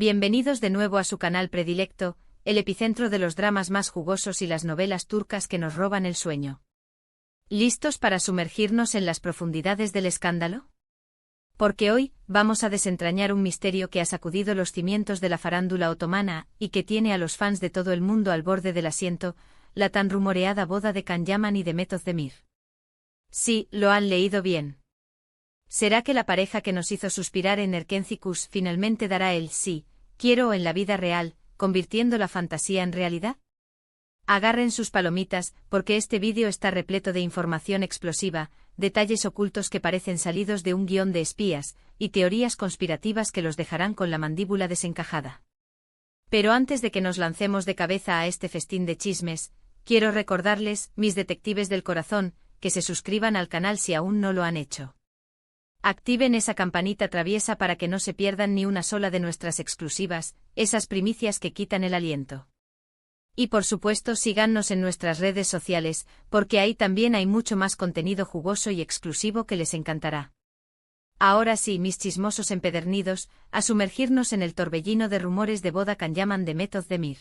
Bienvenidos de nuevo a su canal predilecto, el epicentro de los dramas más jugosos y las novelas turcas que nos roban el sueño. ¿Listos para sumergirnos en las profundidades del escándalo? Porque hoy vamos a desentrañar un misterio que ha sacudido los cimientos de la farándula otomana y que tiene a los fans de todo el mundo al borde del asiento, la tan rumoreada boda de Can Yaman y Demet Özdemir. Sí, lo han leído bien. ¿Será que la pareja que nos hizo suspirar en Erkencikus finalmente dará el sí, quiero en la vida real, convirtiendo la fantasía en realidad? Agarren sus palomitas, porque este vídeo está repleto de información explosiva, detalles ocultos que parecen salidos de un guión de espías, y teorías conspirativas que los dejarán con la mandíbula desencajada. Pero antes de que nos lancemos de cabeza a este festín de chismes, quiero recordarles, mis detectives del corazón, que se suscriban al canal si aún no lo han hecho. Activen esa campanita traviesa para que no se pierdan ni una sola de nuestras exclusivas, esas primicias que quitan el aliento. Y por supuesto síganos en nuestras redes sociales, porque ahí también hay mucho más contenido jugoso y exclusivo que les encantará. Ahora sí, mis chismosos empedernidos, a sumergirnos en el torbellino de rumores de boda Can Yaman Demet Özdemir.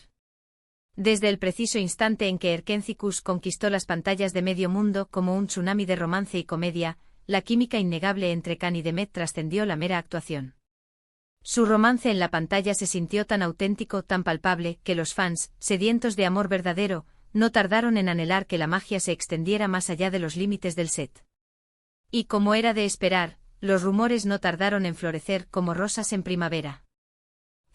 Desde el preciso instante en que Erkencikus conquistó las pantallas de medio mundo como un tsunami de romance y comedia, la química innegable entre Can y Demet trascendió la mera actuación. Su romance en la pantalla se sintió tan auténtico, tan palpable, que los fans, sedientos de amor verdadero, no tardaron en anhelar que la magia se extendiera más allá de los límites del set. Y como era de esperar, los rumores no tardaron en florecer como rosas en primavera.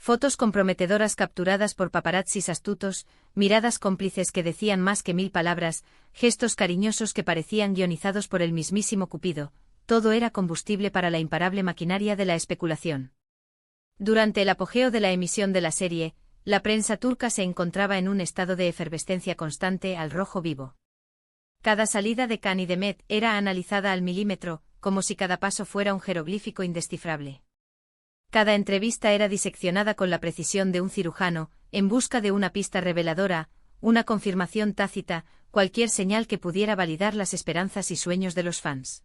Fotos comprometedoras capturadas por paparazzis astutos, miradas cómplices que decían más que 1000 palabras, gestos cariñosos que parecían guionizados por el mismísimo Cupido, todo era combustible para la imparable maquinaria de la especulación. Durante el apogeo de la emisión de la serie, la prensa turca se encontraba en un estado de efervescencia constante al rojo vivo. Cada salida de Can y Demet era analizada al milímetro, como si cada paso fuera un jeroglífico indescifrable. Cada entrevista era diseccionada con la precisión de un cirujano, en busca de una pista reveladora, una confirmación tácita, cualquier señal que pudiera validar las esperanzas y sueños de los fans.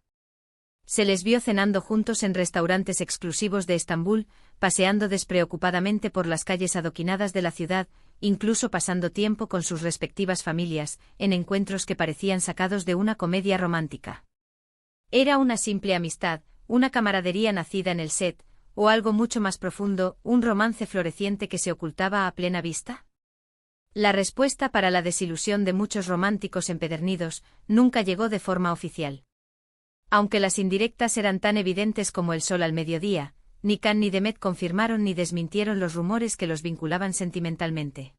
Se les vio cenando juntos en restaurantes exclusivos de Estambul, paseando despreocupadamente por las calles adoquinadas de la ciudad, incluso pasando tiempo con sus respectivas familias, en encuentros que parecían sacados de una comedia romántica. ¿Era una simple amistad, una camaradería nacida en el set, o algo mucho más profundo, un romance floreciente que se ocultaba a plena vista? La respuesta para la desilusión de muchos románticos empedernidos nunca llegó de forma oficial. Aunque las indirectas eran tan evidentes como el sol al mediodía, ni Can ni Demet confirmaron ni desmintieron los rumores que los vinculaban sentimentalmente.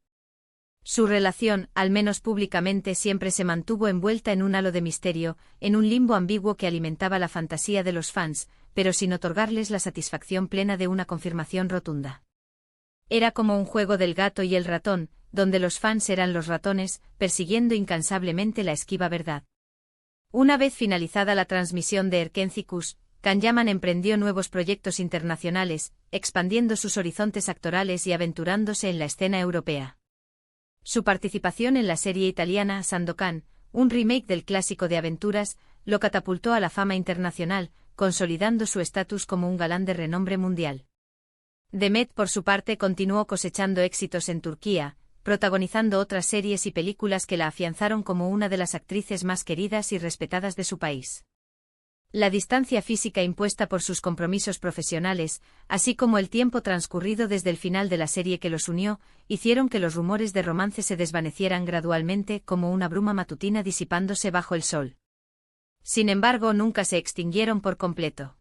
Su relación, al menos públicamente, siempre se mantuvo envuelta en un halo de misterio, en un limbo ambiguo que alimentaba la fantasía de los fans, pero sin otorgarles la satisfacción plena de una confirmación rotunda. Era como un juego del gato y el ratón, donde los fans eran los ratones, persiguiendo incansablemente la esquiva verdad. Una vez finalizada la transmisión de Erkencikus, Can Yaman emprendió nuevos proyectos internacionales, expandiendo sus horizontes actorales y aventurándose en la escena europea. Su participación en la serie italiana Sandokan, un remake del clásico de aventuras, lo catapultó a la fama internacional, consolidando su estatus como un galán de renombre mundial. Demet, por su parte, continuó cosechando éxitos en Turquía, protagonizando otras series y películas que la afianzaron como una de las actrices más queridas y respetadas de su país. La distancia física impuesta por sus compromisos profesionales, así como el tiempo transcurrido desde el final de la serie que los unió, hicieron que los rumores de romance se desvanecieran gradualmente como una bruma matutina disipándose bajo el sol. Sin embargo, nunca se extinguieron por completo.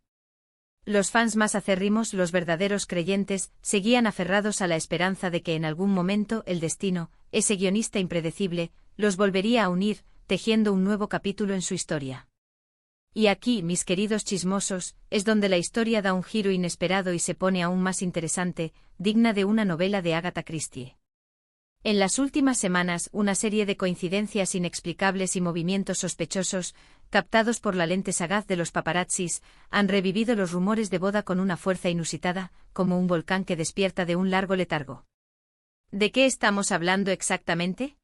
Los fans más acérrimos, los verdaderos creyentes, seguían aferrados a la esperanza de que en algún momento el destino, ese guionista impredecible, los volvería a unir, tejiendo un nuevo capítulo en su historia. Y aquí, mis queridos chismosos, es donde la historia da un giro inesperado y se pone aún más interesante, digna de una novela de Agatha Christie. En las últimas semanas, una serie de coincidencias inexplicables y movimientos sospechosos, captados por la lente sagaz de los paparazzis, han revivido los rumores de boda con una fuerza inusitada, como un volcán que despierta de un largo letargo. ¿De qué estamos hablando exactamente?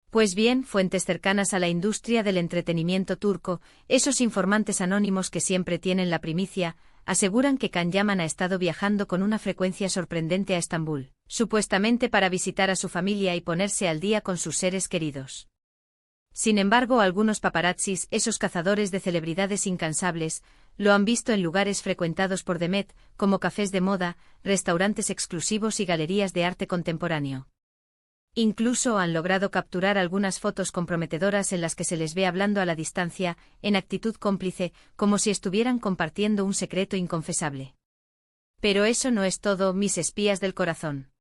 Pues bien, fuentes cercanas a la industria del entretenimiento turco, esos informantes anónimos que siempre tienen la primicia, aseguran que Can Yaman ha estado viajando con una frecuencia sorprendente a Estambul, supuestamente para visitar a su familia y ponerse al día con sus seres queridos. Sin embargo, algunos paparazzis, esos cazadores de celebridades incansables, lo han visto en lugares frecuentados por Demet, como cafés de moda, restaurantes exclusivos y galerías de arte contemporáneo. Incluso han logrado capturar algunas fotos comprometedoras en las que se les ve hablando a la distancia, en actitud cómplice, como si estuvieran compartiendo un secreto inconfesable. Pero eso no es todo, mis espías del corazón.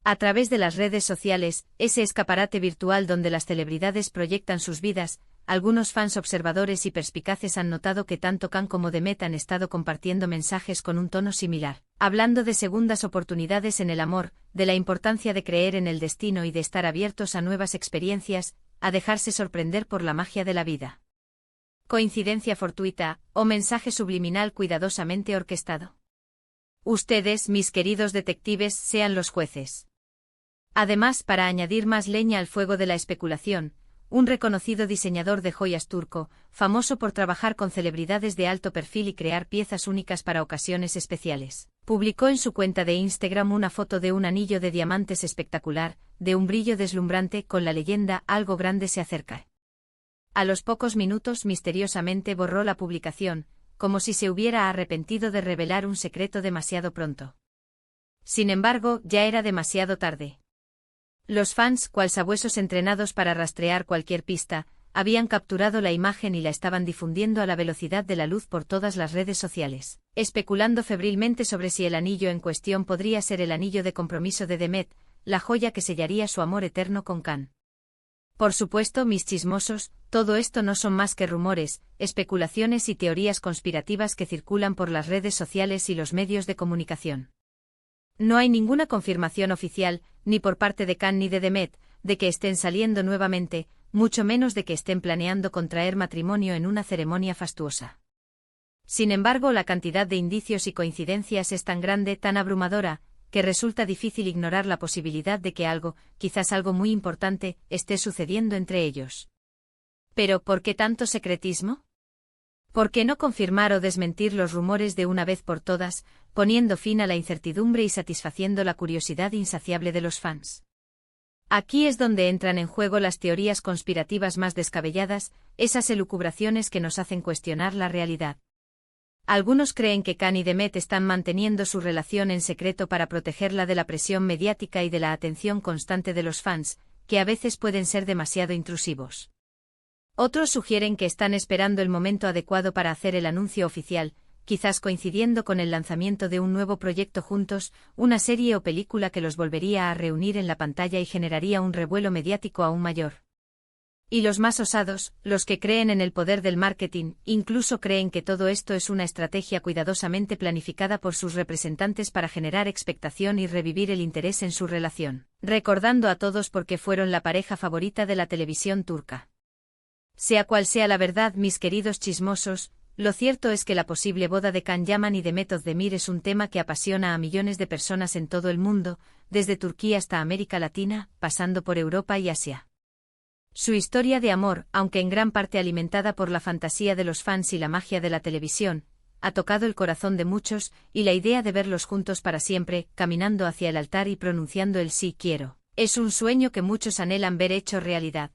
A través de las redes sociales, ese escaparate virtual donde las celebridades proyectan sus vidas, algunos fans observadores y perspicaces han notado que tanto Can como Demet han estado compartiendo mensajes con un tono similar, hablando de segundas oportunidades en el amor, de la importancia de creer en el destino y de estar abiertos a nuevas experiencias, a dejarse sorprender por la magia de la vida. ¿Coincidencia fortuita, o mensaje subliminal cuidadosamente orquestado? Ustedes, mis queridos detectives, sean los jueces. Además, para añadir más leña al fuego de la especulación, un reconocido diseñador de joyas turco, famoso por trabajar con celebridades de alto perfil y crear piezas únicas para ocasiones especiales, publicó en su cuenta de Instagram una foto de un anillo de diamantes espectacular, de un brillo deslumbrante, con la leyenda «Algo grande se acerca». A los pocos minutos misteriosamente borró la publicación, como si se hubiera arrepentido de revelar un secreto demasiado pronto. Sin embargo, ya era demasiado tarde. Los fans, cual sabuesos entrenados para rastrear cualquier pista, habían capturado la imagen y la estaban difundiendo a la velocidad de la luz por todas las redes sociales, especulando febrilmente sobre si el anillo en cuestión podría ser el anillo de compromiso de Demet, la joya que sellaría su amor eterno con Can. Por supuesto, mis chismosos, todo esto no son más que rumores, especulaciones y teorías conspirativas que circulan por las redes sociales y los medios de comunicación. No hay ninguna confirmación oficial, ni por parte de Can ni de Demet, de que estén saliendo nuevamente, mucho menos de que estén planeando contraer matrimonio en una ceremonia fastuosa. Sin embargo, la cantidad de indicios y coincidencias es tan grande, tan abrumadora, que resulta difícil ignorar la posibilidad de que algo, quizás algo muy importante, esté sucediendo entre ellos. Pero, ¿por qué tanto secretismo? ¿Por qué no confirmar o desmentir los rumores de una vez por todas, poniendo fin a la incertidumbre y satisfaciendo la curiosidad insaciable de los fans? Aquí es donde entran en juego las teorías conspirativas más descabelladas, esas elucubraciones que nos hacen cuestionar la realidad. Algunos creen que Can y Demet están manteniendo su relación en secreto para protegerla de la presión mediática y de la atención constante de los fans, que a veces pueden ser demasiado intrusivos. Otros sugieren que están esperando el momento adecuado para hacer el anuncio oficial, quizás coincidiendo con el lanzamiento de un nuevo proyecto juntos, una serie o película que los volvería a reunir en la pantalla y generaría un revuelo mediático aún mayor. Y los más osados, los que creen en el poder del marketing, incluso creen que todo esto es una estrategia cuidadosamente planificada por sus representantes para generar expectación y revivir el interés en su relación, recordando a todos por qué fueron la pareja favorita de la televisión turca. Sea cual sea la verdad, mis queridos chismosos, lo cierto es que la posible boda de Can Yaman y Demet Özdemir es un tema que apasiona a millones de personas en todo el mundo, desde Turquía hasta América Latina, pasando por Europa y Asia. Su historia de amor, aunque en gran parte alimentada por la fantasía de los fans y la magia de la televisión, ha tocado el corazón de muchos, y la idea de verlos juntos para siempre, caminando hacia el altar y pronunciando el sí quiero, es un sueño que muchos anhelan ver hecho realidad.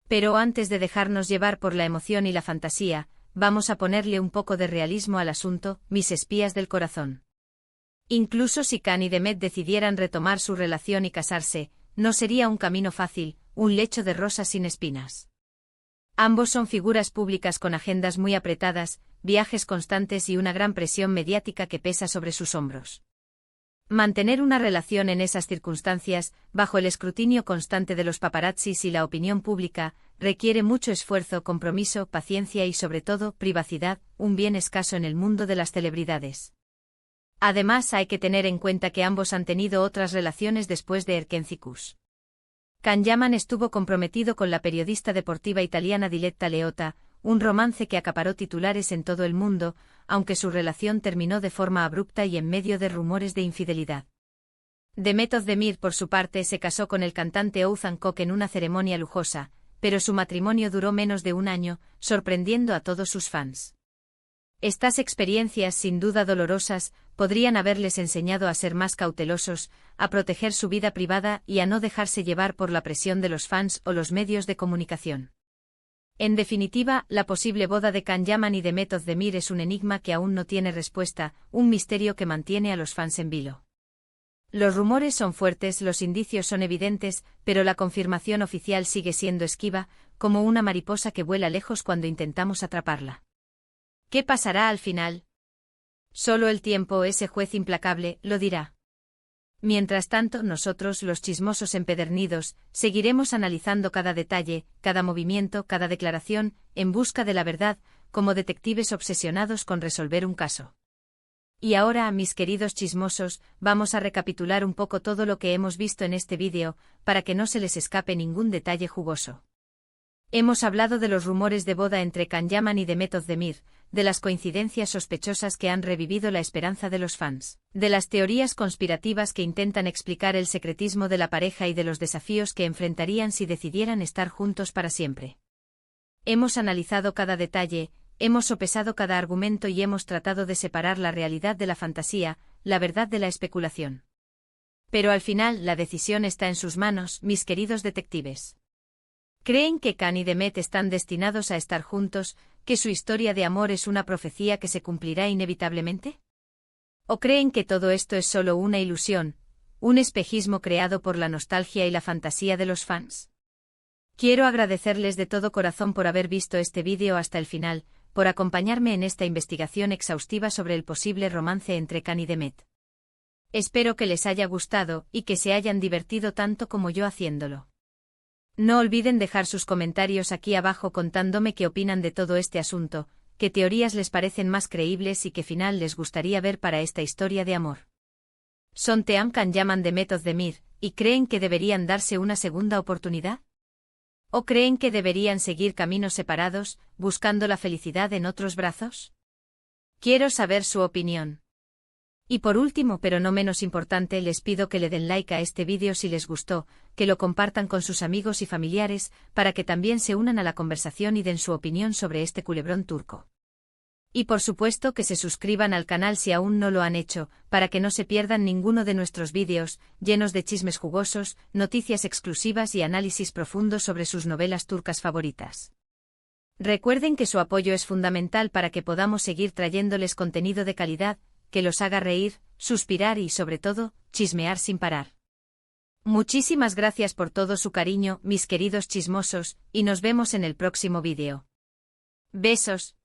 Pero antes de dejarnos llevar por la emoción y la fantasía, vamos a ponerle un poco de realismo al asunto, mis espías del corazón. Incluso si Can y Demet decidieran retomar su relación y casarse, no sería un camino fácil, un lecho de rosas sin espinas. Ambos son figuras públicas con agendas muy apretadas, viajes constantes y una gran presión mediática que pesa sobre sus hombros. Mantener una relación en esas circunstancias, bajo el escrutinio constante de los paparazzis y la opinión pública, requiere mucho esfuerzo, compromiso, paciencia y sobre todo, privacidad, un bien escaso en el mundo de las celebridades. Además, hay que tener en cuenta que ambos han tenido otras relaciones después de Erkencikus. Can Yaman estuvo comprometido con la periodista deportiva italiana Diletta Leotta, un romance que acaparó titulares en todo el mundo, aunque su relación terminó de forma abrupta y en medio de rumores de infidelidad. Demet Özdemir, por su parte, se casó con el cantante Oğuzhan Koç en una ceremonia lujosa, pero su matrimonio duró menos de un año, sorprendiendo a todos sus fans. Estas experiencias, sin duda dolorosas, podrían haberles enseñado a ser más cautelosos, a proteger su vida privada y a no dejarse llevar por la presión de los fans o los medios de comunicación. En definitiva, la posible boda de Can Yaman y Demet Özdemir es un enigma que aún no tiene respuesta, un misterio que mantiene a los fans en vilo. Los rumores son fuertes, los indicios son evidentes, pero la confirmación oficial sigue siendo esquiva, como una mariposa que vuela lejos cuando intentamos atraparla. ¿Qué pasará al final? Solo el tiempo, ese juez implacable, lo dirá. Mientras tanto, nosotros, los chismosos empedernidos, seguiremos analizando cada detalle, cada movimiento, cada declaración, en busca de la verdad, como detectives obsesionados con resolver un caso. Y ahora, mis queridos chismosos, vamos a recapitular un poco todo lo que hemos visto en este vídeo, para que no se les escape ningún detalle jugoso. Hemos hablado de los rumores de boda entre Can Yaman y Demet Özdemir, de las coincidencias sospechosas que han revivido la esperanza de los fans, de las teorías conspirativas que intentan explicar el secretismo de la pareja y de los desafíos que enfrentarían si decidieran estar juntos para siempre. Hemos analizado cada detalle, hemos sopesado cada argumento y hemos tratado de separar la realidad de la fantasía, la verdad de la especulación. Pero al final, la decisión está en sus manos, mis queridos detectives. ¿Creen que Can y Demet están destinados a estar juntos, que su historia de amor es una profecía que se cumplirá inevitablemente? ¿O creen que todo esto es solo una ilusión, un espejismo creado por la nostalgia y la fantasía de los fans? Quiero agradecerles de todo corazón por haber visto este vídeo hasta el final, por acompañarme en esta investigación exhaustiva sobre el posible romance entre Can y Demet. Espero que les haya gustado y que se hayan divertido tanto como yo haciéndolo. No olviden dejar sus comentarios aquí abajo contándome qué opinan de todo este asunto, qué teorías les parecen más creíbles y qué final les gustaría ver para esta historia de amor. ¿Son Team Can Yaman Demet Özdemir y creen que deberían darse una segunda oportunidad? ¿O creen que deberían seguir caminos separados, buscando la felicidad en otros brazos? Quiero saber su opinión. Y por último, pero no menos importante, les pido que le den like a este vídeo si les gustó, que lo compartan con sus amigos y familiares, para que también se unan a la conversación y den su opinión sobre este culebrón turco. Y por supuesto que se suscriban al canal si aún no lo han hecho, para que no se pierdan ninguno de nuestros vídeos, llenos de chismes jugosos, noticias exclusivas y análisis profundos sobre sus novelas turcas favoritas. Recuerden que su apoyo es fundamental para que podamos seguir trayéndoles contenido de calidad, que los haga reír, suspirar y, sobre todo, chismear sin parar. Muchísimas gracias por todo su cariño, mis queridos chismosos, y nos vemos en el próximo vídeo. Besos.